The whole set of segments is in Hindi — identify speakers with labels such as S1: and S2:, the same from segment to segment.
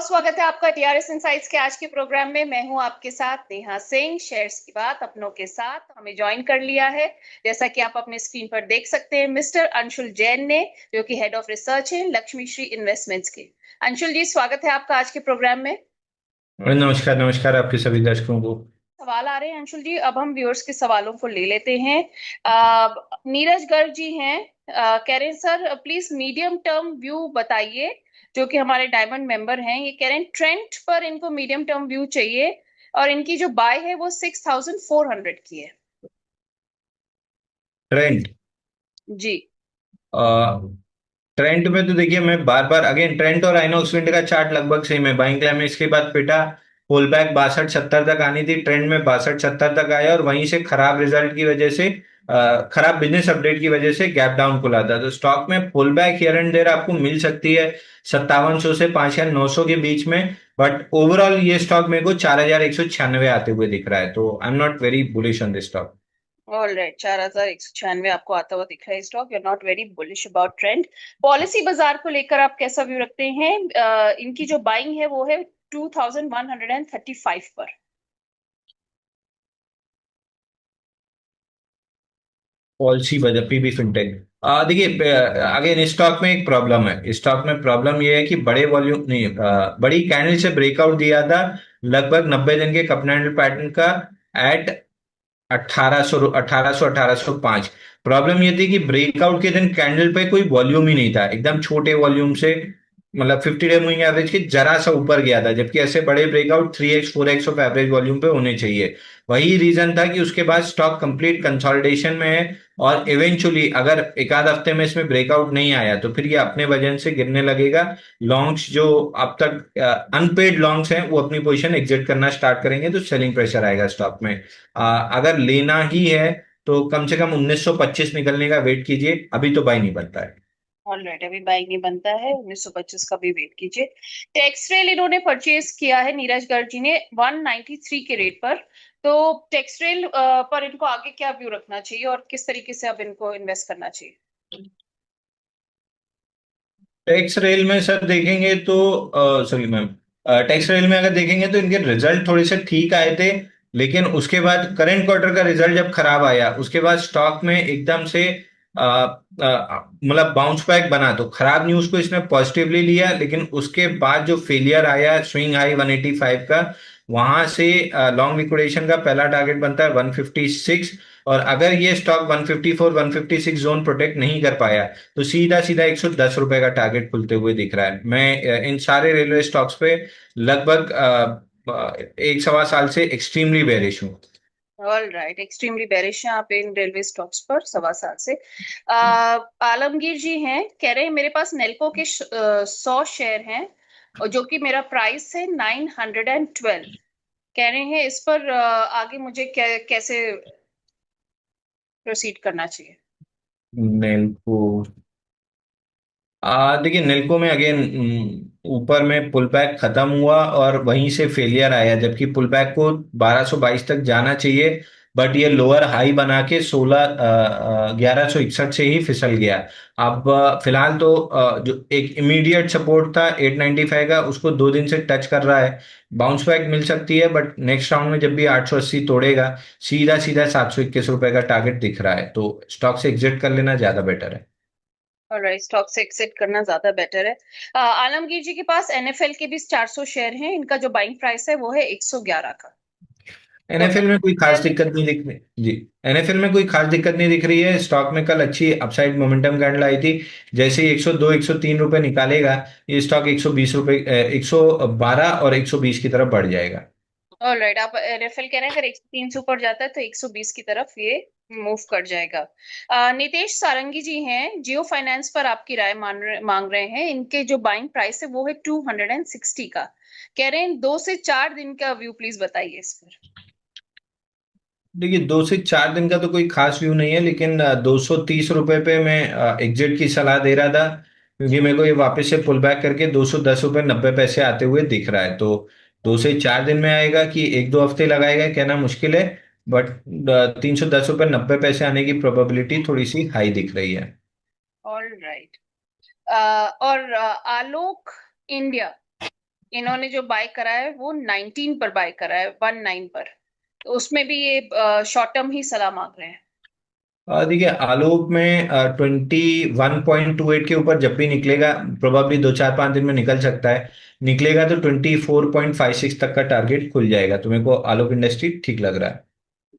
S1: स्वागत है आपका टीआरएस इनसाइट्स के आज के प्रोग्राम में। मैं हूं आपके साथ नेहा सिंह। शेयर्स की बात अपनों के साथ हमें ज्वाइन कर लिया है, जैसा कि आप अपने स्क्रीन पर देख सकते हैं, मिस्टर अंशुल जैन ने, जो कि हेड ऑफ रिसर्च है लक्ष्मी श्री इन्वेस्टमेंट्स के। अंशुल जी, स्वागत है आपका आज के प्रोग्राम में।
S2: नमस्कार नमस्कार आपके सभी दर्शकों को।
S1: सवाल आ रहे हैं अंशुल जी, अब हम व्यूअर्स के सवालों को ले लेते हैं। नीरज गर्ग जी हैं, कह रहे हैं sir please medium term view बताइए। जो कि हमारे डायमंड मेंबर हैं, ये कह रहे हैं ट्रेंड पर इनको मीडियम टर्म व्यू चाहिए और इनकी जो बाय है वो 6400 की है।
S2: ट्रेंड
S1: जी।
S2: ट्रेंड में तो देखिए, मैं बार बार अगेन ट्रेंड और आइनॉक्स विंड का चार्ट लगभग सेम है। बाइंग क्लाइमेक्स के बाद पिटा, पुल बैक 62-70 तक आनी थी, ट्रेंड में 62-70 तक आया और वहीं से खराब रिजल्ट की वजह से, खराब बिजनेस अपडेट की वजह से गैप डाउन खुला था। तो स्टॉक में pull back here and there आपको मिल सकती है 5700 से 5900 के बीच में। बट ओवरऑल ये स्टॉक मेरे को 4196 आते हुए दिख रहा है, तो I am not very bullish on this stock.
S1: All right, 4196 आपको आता हुआ दिख रहा है stock. You are not very bullish about trend. Policy Bazaar को लेकर आप कैसा व्यू रखते हैं? इनकी जो बाइंग है वो है 2135 पर।
S2: पॉलिसी बजट पीबी फिनटेक, देखिए अगेन इस स्टॉक में एक प्रॉब्लम है। इस स्टॉक में प्रॉब्लम ये है कि बड़े वॉल्यूम नहीं, बड़ी कैंडल से ब्रेकआउट दिया था लगभग 90 दिन के कप कैंडल पैटर्न का एट 1805। प्रॉब्लम ये थी कि ब्रेकआउट के दिन कैंडल पे कोई वॉल्यूम ही नहीं था, एकदम छोटे वॉल्यूम से, मतलब 50 डे मूविंग एवरेज के जरा सा ऊपर गया था, जबकि ऐसे बड़े breakout 3x 4x of average volume पे होने चाहिए। वही रीजन था कि उसके बाद स्टॉक कंप्लीट कंसोलिडेशन में है और इवेंचुअली अगर एक आध हफ्ते में इसमें ब्रेकआउट नहीं आया तो फिर ये अपने वजन से गिरने लगेगा। लॉन्ग्स जो अब तक अनपेड लॉन्ग्स हैं वो अपनी पोजीशन एग्जिट करना स्टार्ट करेंगे, तो सेलिंग प्रेशर आएगा स्टॉक में। अगर लेना ही है तो कम से कम 1925 निकलने का वेट कीजिए, अभी तो बाई नहीं बनता है।
S1: ऑलराइट, अभी बाइक नहीं बनता है, 1925 का भी वेट कीजिए। टेक्सरेल इन्होंने परचेज किया है नीरज गर्ग जी ने 193 के रेट पर। तो टेक्सरेल पर इनको आगे क्या व्यू रखना चाहिए और किस तरीके से अब इनको इन्वेस्ट करना चाहिए?
S2: टैक्स रेल में सर देखेंगे तो, सॉरी मैम, टैक्स रेल में अगर देखेंगे तो इनके रिजल्ट थोड़े से ठीक आए थे, लेकिन उसके बाद करंट क्वार्टर का रिजल्ट जब खराब आया उसके बाद स्टॉक में एकदम से मतलब बाउंस बैक बना। तो खराब न्यूज को इसने पॉजिटिवली लिया, लेकिन उसके बाद जो फेलियर आया स्विंग हाई 185 का, वहां से लॉन्ग लिक्विडेशन का पहला टारगेट बनता है 156। और अगर ये स्टॉक 154 156 जोन प्रोटेक्ट नहीं कर पाया तो सीधा सीधा 110 रुपए का टारगेट खुलते हुए दिख रहा है। मैं इन सारे रेलवे स्टॉक्स पे लगभग एक सवा साल से एक्सट्रीमली बेरिश हूँ।
S1: ऑल राइट, एक्सट्रीमली बेरिश है आप इन रेलवे स्टॉक्स पर सवा साल से। आलमगीर जी हैं, कह रहे हैं मेरे पास नेल्को के 100 शेयर हैं और जो कि मेरा प्राइस है 912। कह रहे हैं इस पर आगे मुझे कैसे प्रोसीड करना चाहिए?
S2: नेल्को, देखिए नेल्को में अगेन ऊपर में पुल बैक खत्म हुआ और वहीं से फेलियर आया, जबकि पुल बैक को 1222 तक जाना चाहिए। बट ये लोअर हाई बना के 1161 से ही फिसल गया। अब फिलहाल तो जो एक इमीडिएट सपोर्ट था 895 का, उसको 2 दिन से टच कर रहा है। बाउंस बैक मिल सकती है, बट नेक्स्ट राउंड में जब भी 880 तोड़ेगा सीधा सीधा 721 रुपए का टारगेट दिख रहा है, तो स्टॉक से एग्जिट कर लेना ज्यादा बेटर है।
S1: ऑलराइट, स्टॉक से एक्सिट करना ज्यादा बेटर है। आलमगीर जी के पास एनएफएल के भी 400 शेयर हैं, इनका जो बाइंग प्राइस है वो है 111 का। तो
S2: एनएफएल में कोई खास
S1: एनएफएल,
S2: दिक्कत नहीं दिख रही जी। एनएफएल में कोई खास दिक्कत नहीं दिख रही है। स्टॉक में कल अच्छी अपसाइड मोमेंटम कैंडल आई थी। जैसे ही 102 103 रुपए निकालेगा ये स्टॉक 120 रुपए, 112 और 120 की तरफ बढ़ जाएगा।
S1: ऑलराइट, आप एनएफएल कह रहे हैं अगर 103 से ऊपर जाता है तो 120 की तरफ ये मूव कर जाएगा। नितेश सारंगी जी हैं, जियो फाइनेंस पर आपकी राय मांग रहे हैं। इनके जो बाइंग प्राइस है वो है 260 का। कह रहे हैं 2 से 4 दिन का व्यू प्लीज बताइए इस पर।
S2: देखिए 2 से 4 दिन का तो कोई खास व्यू नहीं है, लेकिन 230 रुपए पे मैं एग्जिट की सलाह दे रहा था, क्योंकि मेरे को ये वापस से पुल बैक करके 210 रुपए 90 पैसे आते हुए दिख रहा है। तो 2 से 4 दिन में आएगा कि 1-2 हफ्ते लगाएगा कहना मुश्किल है, बट 310 रुपए 90 पैसे आने की प्रोबेबिलिटी थोड़ी सी हाई दिख रही है।
S1: All right. और आलोक इंडिया, इन्होंने जो बाय करा है वो 19 पर बाय करा है, 19 पर। तो उसमें भी ये शॉर्ट टर्म ही सलाह मांग रहे हैं।
S2: देखिए आलोक में 21.28 के ऊपर जब भी निकलेगा, प्रोबेबली 2 4 5 दिन में निकल सकता है। निकलेगा तो 24.56 तक का टारगेट खुल जाएगा, तो मेरे को आलोक इंडस्ट्री ठीक लग रहा है।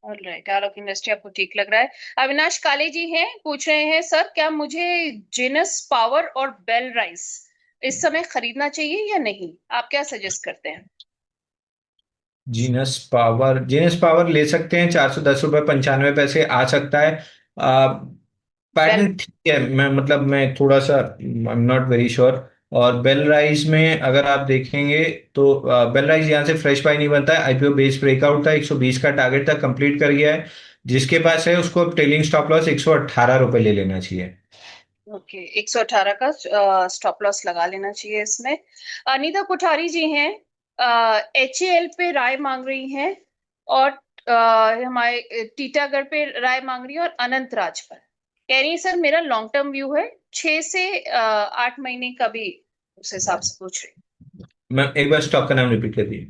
S1: ऑलराइट, आलोक इंडस्ट्री आपको ठीक लग रहा है। अविनाश काले जी हैं, पूछ रहे हैं सर क्या मुझे जेनस पावर और बेल राइस इस समय खरीदना चाहिए या नहीं, आप क्या सजेस्ट करते हैं?
S2: जीनस पावर ले सकते हैं, 410 रुपये 95 पैसे आ सकता है।
S1: बेल।
S2: पैटर्न ठीक है, मैं मतलब मैं थोड़ा सा आई एम नॉट वेरी श्योर। और बेल राइज में अगर आप देखेंगे तो बेल राइज यहाँ से फ्रेश बाय नहीं बनता है। आईपीओ बेस ब्रेकआउट था, 120 का टारगेट था, कंप्लीट कर गया है। जिसके पास है उसको अब ट्रेलिंग स्टॉप लॉस 118 रुपये ले लेना चाहिए।
S1: ओके, 118 का स्टॉप लॉस लगा लेना चाहिए इसमें। अनीता कोठारी जी हैं, एचएएल पे राय मांग रही हैं, और हमारे टीटागढ़ पे राय मांग रही है, और अनंत राज पर कह रही है सर मेरा लॉन्ग टर्म व्यू है, 6 से 8 महीने का भी उस हिसाब से पूछ रही।
S2: मैं एक बार स्टॉक का नाम रिपीट कर दिए।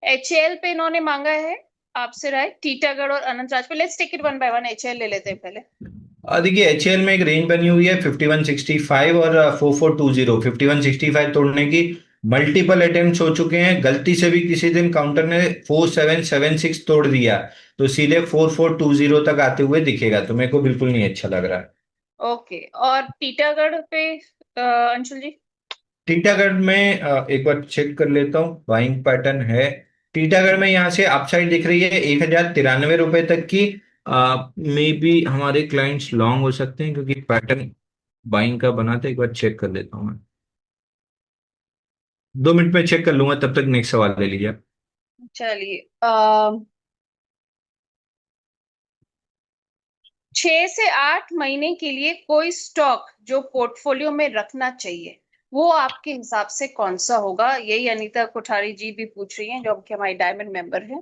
S1: एचएएल पे इन्होंने मांगा है आपसे राय, टीटागढ़ और अनंत राज पे। Let's take it one by one, HAL ले लेते हैं पहले।
S2: देखिए एचएल में एक रेंज बनी हुई है 5165 और 4420। 5165 तोड़ने की मल्टीपल अटेम्प्ट हो चुके हैं, गलती से भी किसी दिन काउंटर ने 4776 तोड़ दिया तो सीधे 4420 तक आते हुए दिखेगा, तो मेरे को बिल्कुल नहीं अच्छा लग रहा है।
S1: ओके, और टीटागढ़ पे अंशुल जी?
S2: टीटागढ़ में एक बार चेक कर लेता हूँ, बाइंग पैटर्न है। टीटागढ़ में यहाँ से अपसाइड दिख रही है 1093 रुपए तक की। मे बी हमारे क्लाइंट्स लॉन्ग हो सकते हैं क्योंकि पैटर्न बाइंग का बना था। एक बार चेक कर लेता हूँ मैं, 2 मिनट में चेक कर लूंगा, तब तक नेक्स्ट सवाल ले लीजिए।
S1: चलिए, 6 से 8 महीने के लिए कोई स्टॉक जो पोर्टफोलियो में रखना चाहिए, वो आपके हिसाब से कौन सा होगा? यही अनीता कोठारी जी भी पूछ रही हैं, जो कि हमारी डायमंड मेंबर है।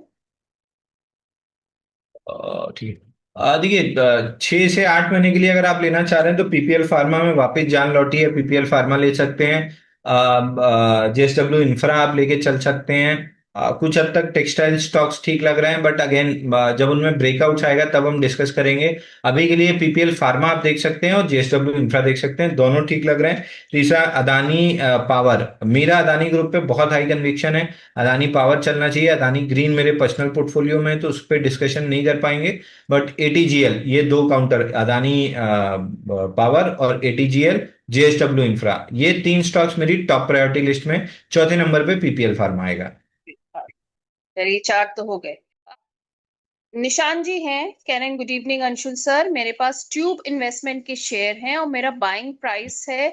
S2: ठीक है। देखिए 6 से 8 महीने के लिए अगर आप लेना चाह रहे हैं तो पीपीएल फार्मा में वापस जान लौटी है, पीपीएल फार्मा ले सकते हैं। जेएसडब्ल्यू इंफ्रा आप लेके चल सकते हैं। कुछ हद तक टेक्सटाइल स्टॉक्स ठीक लग रहे हैं, बट अगेन जब उनमें ब्रेकआउट आएगा तब हम डिस्कस करेंगे। अभी के लिए पीपीएल फार्मा आप देख सकते हैं और जेएसडब्ल्यू इंफ्रा देख सकते हैं, दोनों ठीक लग रहे हैं। तीसरा अदानी पावर, मेरा अदानी ग्रुप पे बहुत हाई कन्विक्शन है। अदानी पावर चलना चाहिए। अदानी ग्रीन मेरे पर्सनल पोर्टफोलियो में है तो उस पर डिस्कशन नहीं कर पाएंगे। बट एटीजीएल, ये दो काउंटर, अदानी पावर और एटीजीएल जेएसडब्ल्यू इंफ्रा, ये 3 स्टॉक्स मेरी टॉप प्रायोरिटी लिस्ट में। चौथे नंबर पे पीपीएल फार्मा आएगा।
S1: चलिए, 4 तो हो गए। निशान जी हैं, कह रहे हैं गुड इवनिंग अंशुल सर, मेरे पास ट्यूब इन्वेस्टमेंट के शेयर हैं और मेरा बाइंग प्राइस है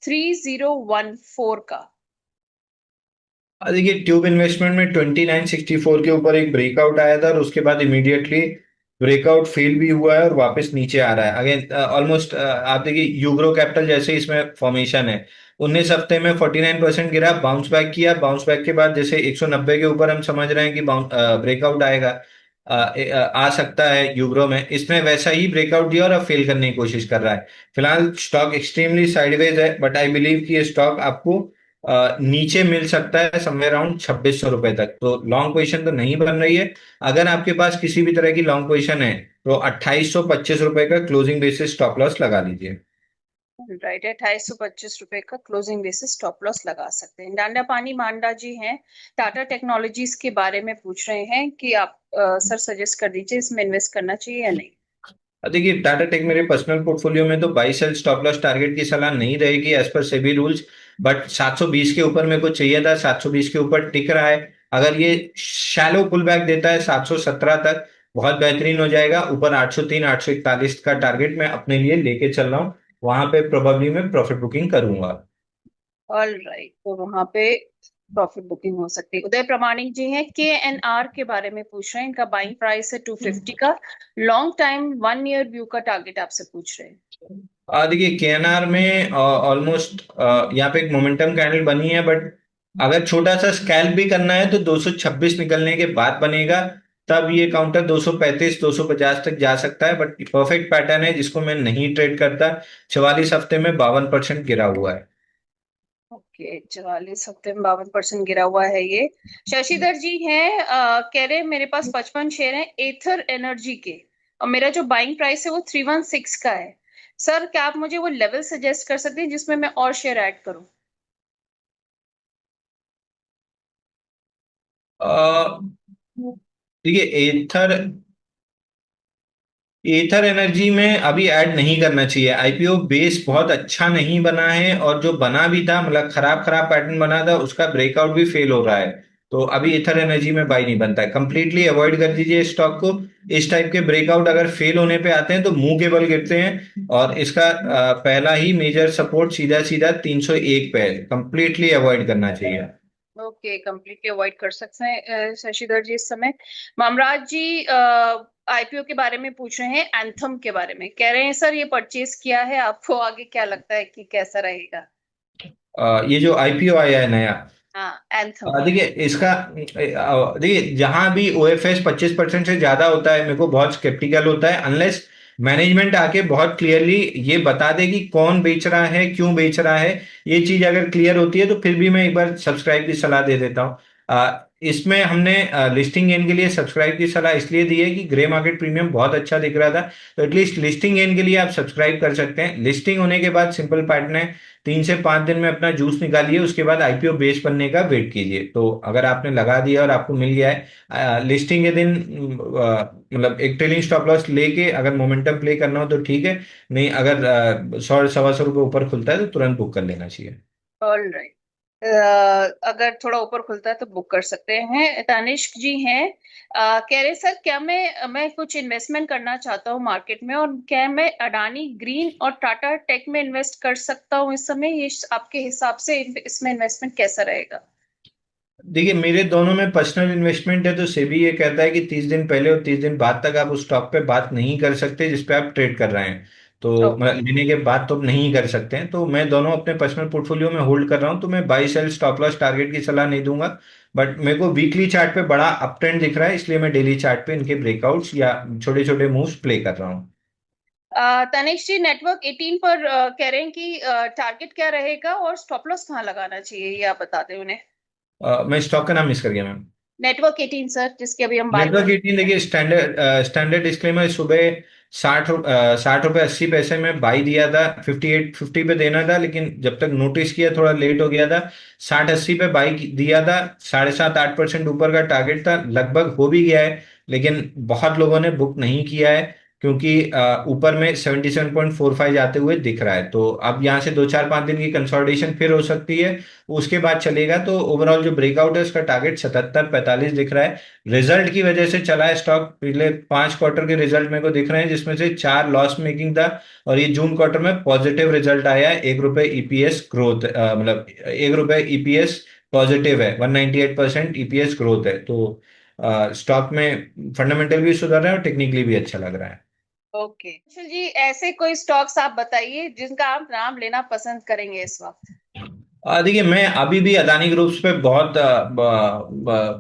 S1: 3014 का।
S2: देखिए ट्यूब इन्वेस्टमेंट में 2964 के ऊपर एक ब्रेकआउट आया था और उसके बाद इमीडिएटली ब्रेकआउट फेल भी हुआ है और वापस नीचे आ रहा है अगेन ऑलमोस्ट। आप देखिए यूग्रो कैपिटल जैसे इसमें फॉर्मेशन है, 19 हफ्ते में 49% गिरा, बाउंस बैक किया। बाउंस बैक के बाद जैसे 190 के ऊपर हम समझ रहे हैं कि ब्रेकआउट आएगा, आ सकता है यूग्रो में, इसमें वैसा ही ब्रेकआउट दिया और अब फेल करने की कोशिश कर रहा है। फिलहाल स्टॉक एक्सट्रीमली साइडवेज है, बट आई बिलीव कि ये स्टॉक आपको नीचे मिल सकता है समवेयर अराउंड 2600 रुपए तक, तो लॉन्ग पोजीशन तो नहीं बन रही है। अगर आपके पास किसी भी तरह की लॉन्ग पोजीशन है तो 2825 रुपए का क्लोजिंग बेसिस स्टॉप लॉस लगा लीजिए।
S1: राइट है, 2825 रुपए का क्लोजिंग बेसिस स्टॉप लॉस लगा सकते हैं। डांडा पानी मांडा जी हैं, टाटा टेक्नोलॉजीज के बारे में पूछ रहे हैं कि आप सर सजेस्ट कर दीजिए इसमें इन्वेस्ट करना चाहिए या नहीं।
S2: देखिए टाटा टेक मेरे पर्सनल पोर्टफोलियो में तो buy sell stop loss target की सलाह नहीं रहेगी as per SEBI rules. But 720 के ऊपर मेरे को चाहिए था, 720 के ऊपर टिक रहा है। अगर ये शैलो पुल बैक देता है 717 तक, बहुत बेहतरीन हो जाएगा। ऊपर 803 841 का टारगेट मैं अपने लिए लेके चल रहा हूँ, वहां पे प्रोबेबली मैं प्रॉफिट बुकिंग करूंगा।
S1: ऑल राइट, तो वहां पे प्रॉफिट बुकिंग हो सकती है। उदय प्रमाणिक जी हैं, KNR के बारे में पूछ रहे हैं, इनका बाइंग प्राइस है 250 का, लॉन्ग टाइम 1 ईयर व्यू का टारगेट आपसे पूछ रहे हैं।
S2: देखिए केएनआर में ऑलमोस्ट यहाँ पे एक मोमेंटम कैंडल बनी है, बट अगर छोटा सा स्कैल्प भी करना है तो 226 निकलने के बाद बनेगा, तब ये काउंटर 235 250 तक जा सकता है। बट परफेक्ट पैटर्न है जिसको मैं नहीं ट्रेड करता। 44 हफ्ते में 52% गिरा हुआ है।
S1: ओके, 44 से 52% गिरा हुआ है ये। शशिधर जी हैं, कह रहे हैं मेरे पास 55 शेयर हैं एथर एनर्जी के, और मेरा जो बाइंग प्राइस है वो 316 का है। सर क्या आप मुझे वो लेवल सजेस्ट कर सकते हैं जिसमें मैं और शेयर ऐड करूं?
S2: देखिए, एथर एथर एनर्जी में अभी ऐड नहीं करना चाहिए। आईपीओ बेस बहुत अच्छा नहीं बना है, और जो बना भी था मतलब खराब खराब पैटर्न बना था, उसका ब्रेकआउट भी फेल हो रहा है। तो अभी एथर एनर्जी में बाई नहीं बनता है, कंप्लीटली अवॉइड कर दीजिए स्टॉक को। इस टाइप के ब्रेकआउट अगर फेल होने पे आते हैं तो मुंह के बल गिरते हैं, और इसका पहला ही मेजर सपोर्ट सीधा सीधा 301 पे है, कंप्लीटली अवॉइड करना चाहिए।
S1: ओके, कंप्लीटली अवॉइड कर सकते हैं शशिधर जी इस समय। मामराज जी आईपीओ के बारे में पूछ रहे हैं, एंथम के बारे में कह रहे हैं सर ये परचेज किया है, आपको आगे क्या लगता है कि कैसा रहेगा?
S2: ये जो आईपीओ आया है नया,
S1: हाँ, एंथम।
S2: देखिए इसका देखिए जहां भी ओएफएस 25% से ज्यादा होता है, मेरे को बहुत स्केप्टिकल होता है, अनलेस मैनेजमेंट आके बहुत क्लियरली ये बता दे कि कौन बेच रहा है, क्यों बेच रहा है। ये चीज अगर क्लियर होती है तो फिर भी मैं एक बार सब्सक्राइब की सलाह दे देता हूँ। इसमें हमने लिस्टिंग गेन के लिए सब्सक्राइब की सलाह इसलिए दी है कि ग्रे मार्केट प्रीमियम बहुत अच्छा दिख रहा था, तो एटलीस्ट लिस्टिंग गेन के लिए आप सब्सक्राइब कर सकते हैं। लिस्टिंग होने के बाद सिंपल पैटर्न है, 3 से 5 दिन में अपना जूस निकालिए, उसके बाद आईपीओ बेस बनने का वेट कीजिए। तो अगर आपने लगा दिया और आपको मिल गया है लिस्टिंग के दिन, मतलब एक ट्रेलिंग स्टॉप लॉस लेके अगर मोमेंटम प्ले करना हो तो ठीक है, नहीं अगर 100 सवा 100 रुपये ऊपर खुलता है तो तुरंत बुक कर लेना चाहिए।
S1: All right. अगर थोड़ा ऊपर खुलता है तो बुक कर सकते हैं। तनिष्क जी हैं, कह रहे सर क्या मैं कुछ इन्वेस्टमेंट करना चाहता हूँ मार्केट में, और क्या मैं अडानी ग्रीन और टाटा टेक में इन्वेस्ट कर सकता हूँ इस समय? ये आपके हिसाब से इसमें इन्वेस्टमेंट कैसा रहेगा?
S2: देखिए, मेरे दोनों में पर्सनल इन्वेस्टमेंट है, तो सेबी ये कहता है कि 30 दिन पहले और 30 दिन बाद तक आप उस स्टॉक पे बात नहीं कर सकते जिस पे आप ट्रेड कर रहे हैं। तो
S1: ओके।
S2: मतलब लेने के बाद तो नहीं कर सकते हैं। तो मैं दोनों अपने पर्सनल पोर्टफोलियो में होल्ड कर रहा हूँ, तो मैं buy sell stop loss target की सलाह नहीं दूंगा। बट मेरे को वीकली चार्ट पे बड़ा अप ट्रेंड दिख रहा है, इसलिए मैं डेली चार्ट पे इनके ब्रेकआउट्स या छोटे छोटे मूव्स प्ले कर रहा हूँ।
S1: तनिष्क जी नेटवर्क 18 पर कह रहे हैं कि टारगेट क्या रहेगा और स्टॉप लॉस कहाँ लगाना चाहिए, ये आप बता दें उन्हें।
S2: मैं स्टॉक का नाम मिस कर गया मैम।
S1: नेटवर्क 18 सर, जिसकी अभी हम बात कर
S2: नेटवर्क
S1: रहे
S2: 18, देखिए स्टैंडर्ड स्टैंडर्ड डिस्क्लेमर, सुबह 60 रुपए 80 पैसे में बाई दिया था, 58 50 पे देना था, लेकिन जब तक नोटिस किया थोड़ा लेट हो गया था। 60 80 पे बाई दिया था, 7.5 8% ऊपर का टारगेट था, लगभग हो भी गया है। लेकिन बहुत लोगों ने बुक नहीं किया है, क्योंकि ऊपर में 77.45 जाते हुए दिख रहा है। तो अब यहाँ से 2 4 5 दिन की कंसोलिडेशन फिर हो सकती है, उसके बाद चलेगा। तो ओवरऑल जो ब्रेकआउट है उसका टारगेट 77 45 दिख रहा है। रिजल्ट की वजह से चला है स्टॉक, पिछले 5 क्वार्टर के रिजल्ट मेरे को दिख रहे हैं जिसमें से 4 लॉस मेकिंग था, और ये जून क्वार्टर में पॉजिटिव रिजल्ट आया है। 1 रुपए ईपीएस ग्रोथ, मतलब 1 रुपए ईपीएस पॉजिटिव है, 198% ईपीएस ग्रोथ है। तो स्टॉक में फंडामेंटल भी सुधर रहा है और टेक्निकली भी अच्छा लग रहा है।
S1: ओके जी, ऐसे कोई स्टॉक्स आप बताइए जिनका आप नाम लेना पसंद करेंगे इस वक्त।
S2: देखिए, मैं अभी भी अदानी ग्रुप्स पे बहुत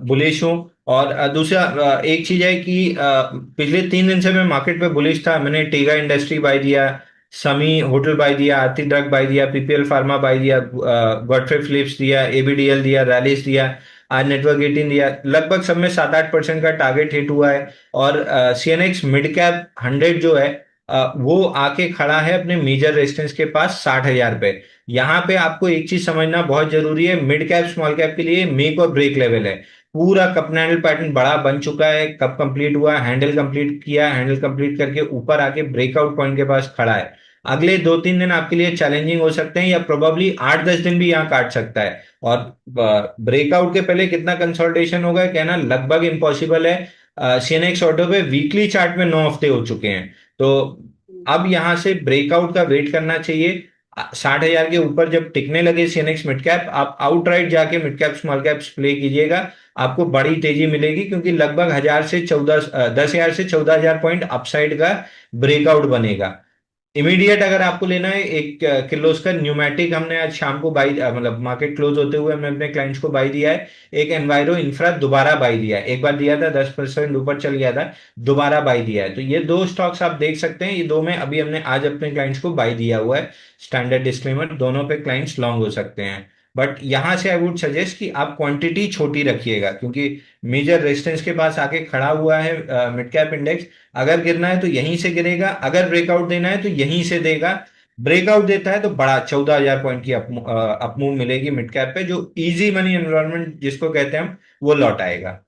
S2: बुलिश हूँ। और दूसरा एक चीज है कि पिछले 3 दिन से मैं मार्केट पे बुलिश था। मैंने टेगा इंडस्ट्री बाय दिया, समी होटल बाय दिया, आरती ड्रग बाय दिया, पीपीएल फार्मा बाय दिया, गॉडफ्रे फिलिप्स दिया, एबीडीएल दिया, रैलिस दिया, आज नेटवर्क 18 दिया। लगभग सब में 7 8% का टारगेट हिट हुआ है। और सीएनएक्स मिड कैप 100 जो है, वो आके खड़ा है अपने मेजर रेजिस्टेंस के पास 60,000 पे। यहाँ पे आपको एक चीज समझना बहुत जरूरी है, मिड कैप स्मॉल कैप के लिए मेक और ब्रेक लेवल है। पूरा कप हैंडल पैटर्न बड़ा बन चुका है, कप कंप्लीट हुआ, हैंडल कंप्लीट किया, हैंडल कंप्लीट करके ऊपर आके ब्रेकआउट पॉइंट के पास खड़ा है। अगले 2 3 दिन आपके लिए चैलेंजिंग हो सकते हैं, या प्रोबेबली 8 10 दिन भी यहाँ काट सकता है। और ब्रेकआउट के पहले कितना कंसोलिडेशन होगा कहना लगभग इम्पॉसिबल है। सीएनएक्स ऑटो पे वीकली चार्ट में 9 हफ्ते हो चुके हैं। तो अब यहां से ब्रेकआउट का वेट करना चाहिए। 60,000 के ऊपर जब टिकने लगे सीएनएक्स मिड कैप, आप आउटराइट जाके mid cap small caps play कीजिएगा, आपको बड़ी तेजी मिलेगी, क्योंकि लगभग 10,000 से 14,000 पॉइंट अपसाइड का ब्रेकआउट बनेगा। इमीडिएट अगर आपको लेना है, 1 किलो का न्यूमेटिक हमने आज शाम को बाई, मतलब मार्केट क्लोज होते हुए हमने अपने क्लाइंट्स को बाई दिया है। एक एनवायरो इंफ्रा दोबारा बाई दिया है, एक बार दिया था 10% ऊपर चल गया था, दोबारा बाई दिया है। तो ये 2 स्टॉक्स आप देख सकते हैं, ये दो में अभी हमने आज अपने क्लाइंट्स को बाई दिया हुआ है। स्टैंडर्ड डिस्क्लेमर, दोनों पे क्लाइंट्स लॉन्ग हो सकते हैं। बट यहां से आई वुड सजेस्ट कि आप क्वांटिटी छोटी रखिएगा, क्योंकि मेजर रेजिस्टेंस के पास आके खड़ा हुआ है मिड कैप इंडेक्स। अगर गिरना है तो यहीं से गिरेगा, अगर ब्रेकआउट देना है तो यहीं से देगा। ब्रेकआउट देता है तो बड़ा 14,000 पॉइंट की अपमूव मिलेगी मिड कैप पे, जो इजी मनी एनवायरनमेंट जिसको कहते हैं हम, वो लौट आएगा।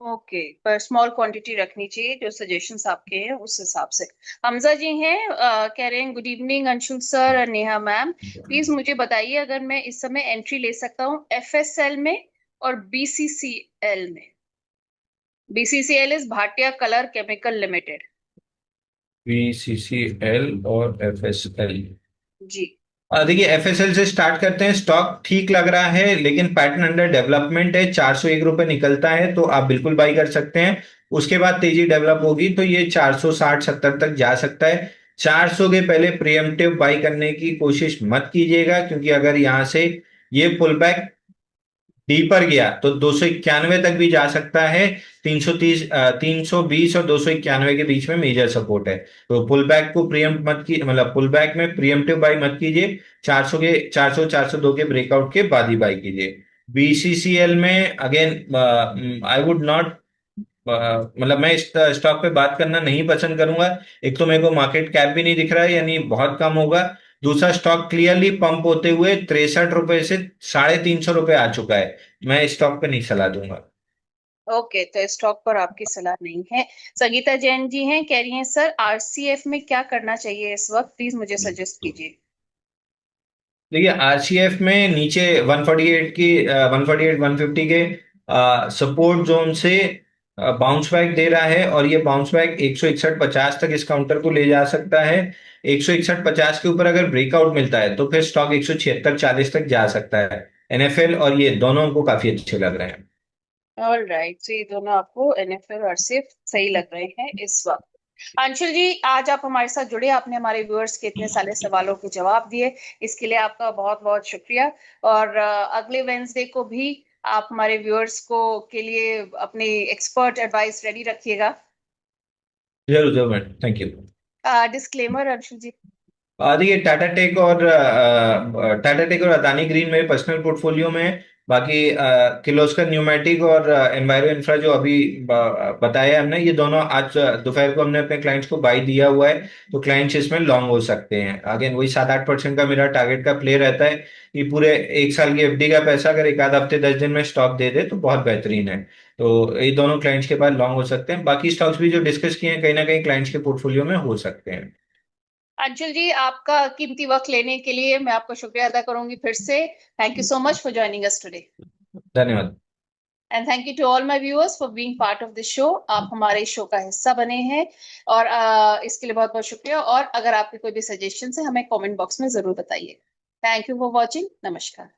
S1: ओके, पर स्मॉल क्वांटिटी रखनी चाहिए, जो सजेशंस आपके हैं उस हिसाब से। हमजा जी हैं, कह रहे हैं गुड इवनिंग अंशुल सर और नेहा मैम, प्लीज मुझे बताइए अगर मैं इस समय एंट्री ले सकता हूँ एफएसएल में और बीसीसीएल में। BCCL is Bhatia colour chemical limited.
S2: BCCL और एफएसएल।
S1: जी।
S2: देखिए, एफएसएल से स्टार्ट करते हैं। स्टॉक ठीक लग रहा है, लेकिन पैटर्न अंडर डेवलपमेंट है। 401 रुपए निकलता है तो आप बिल्कुल बाई कर सकते हैं। उसके बाद तेजी डेवलप होगी तो ये 460-70 तक जा सकता है। 400 के पहले प्रिएम्प्टिव बाई करने की कोशिश मत कीजिएगा, क्योंकि अगर यहां से ये पुल बैक डीपर गया तो 291 तक भी जा सकता है। 330 320 और 291 के बीच में मेजर सपोर्ट है। तो पुल बैक को प्रियम्प्ट मत की मतलब पुल बैक में प्रियम्प्टिव बाई मत कीजिए। 400 के ब्रेकआउट के बाद ही बाई कीजिए। बीसीसीएल में अगेन आई वुड नॉट, मतलब मैं इस स्टॉक पे बात करना नहीं पसंद करूंगा। एक तो मेरे को मार्केट कैप भी नहीं दिख रहा है, यानी बहुत कम होगा। दूसरा, स्टॉक क्लियरली पंप होते हुए 63 रुपए से 350 रुपए आ चुका है। मैं इस स्टॉक पे नहीं सलाह दूंगा।
S1: ओके, तो स्टॉक पर आपकी सलाह नहीं है। संगीता जैन जी हैं, कह रही हैं सर आरसीएफ में क्या करना चाहिए इस वक्त, प्लीज मुझे सजेस्ट कीजिए।
S2: देखिए, आरसीएफ में नीचे 148 की 148 150 के सपोर्ट जोन से बाउंस बैक दे रहा है, और ये बाउंस बैक 161.50 तक इस काउंटर को ले जा सकता है। 161.50 के ऊपर अगर ब्रेकआउट मिलता है तो फिर स्टॉक 176.40 तक जा सकता है। एनएफएल और ये दोनों हमको काफी अच्छे लग रहे हैं।
S1: ऑल राइट, तो ये दोनों आपको एनएफएल और सिर्फ सही लग रहे हैं इस वक्त। अंशुल जी, आज आप हमारे साथ जुड़े, आपने हमारे व्यूअर्स के इतने सारे सवालों के जवाब दिए, इसके लिए आपका बहुत बहुत शुक्रिया। और अगले वेंसडे को भी आप हमारे व्यूअर्स को के लिए अपनी एक्सपर्ट एडवाइस रेडी रखिएगा।
S2: जरूर जरूर madam, thank you.
S1: Disclaimer Anshul ji.
S2: देखिए, टाटा टेक और अदानी ग्रीन मेरे पर्सनल पोर्टफोलियो में है। बाकी किर्लोस्कर न्यूमेटिक और एनवायरो इंफ्रा जो अभी बताया हमने, ये दोनों आज दोपहर को हमने अपने क्लाइंट्स को बाई दिया हुआ है। तो क्लाइंट्स इसमें लॉन्ग हो सकते हैं। अगेन वही 7-8% का मेरा टारगेट का प्ले रहता है कि पूरे एक साल की एफडी का पैसा अगर एक आध हफ्ते 10 दिन में स्टॉक दे दे तो बहुत बेहतरीन है। तो ये दोनों क्लाइंट्स के पास लॉन्ग हो सकते हैं। बाकी स्टॉक्स भी जो डिस्कस किए हैं, कहीं ना कहीं क्लाइंट्स के पोर्टफोलियो में हो सकते हैं।
S1: अंशुल जी, आपका कीमती वक्त लेने के लिए मैं आपका शुक्रिया अदा करूंगी फिर से। Thank you so much for joining us today.
S2: धन्यवाद।
S1: And thank you to all my viewers for being part of the show. आप हमारे शो का हिस्सा बने हैं, और इसके लिए बहुत बहुत शुक्रिया। और अगर आपके कोई भी सजेशन है, हमें कमेंट बॉक्स में जरूर बताइए। Thank you for watching. नमस्कार।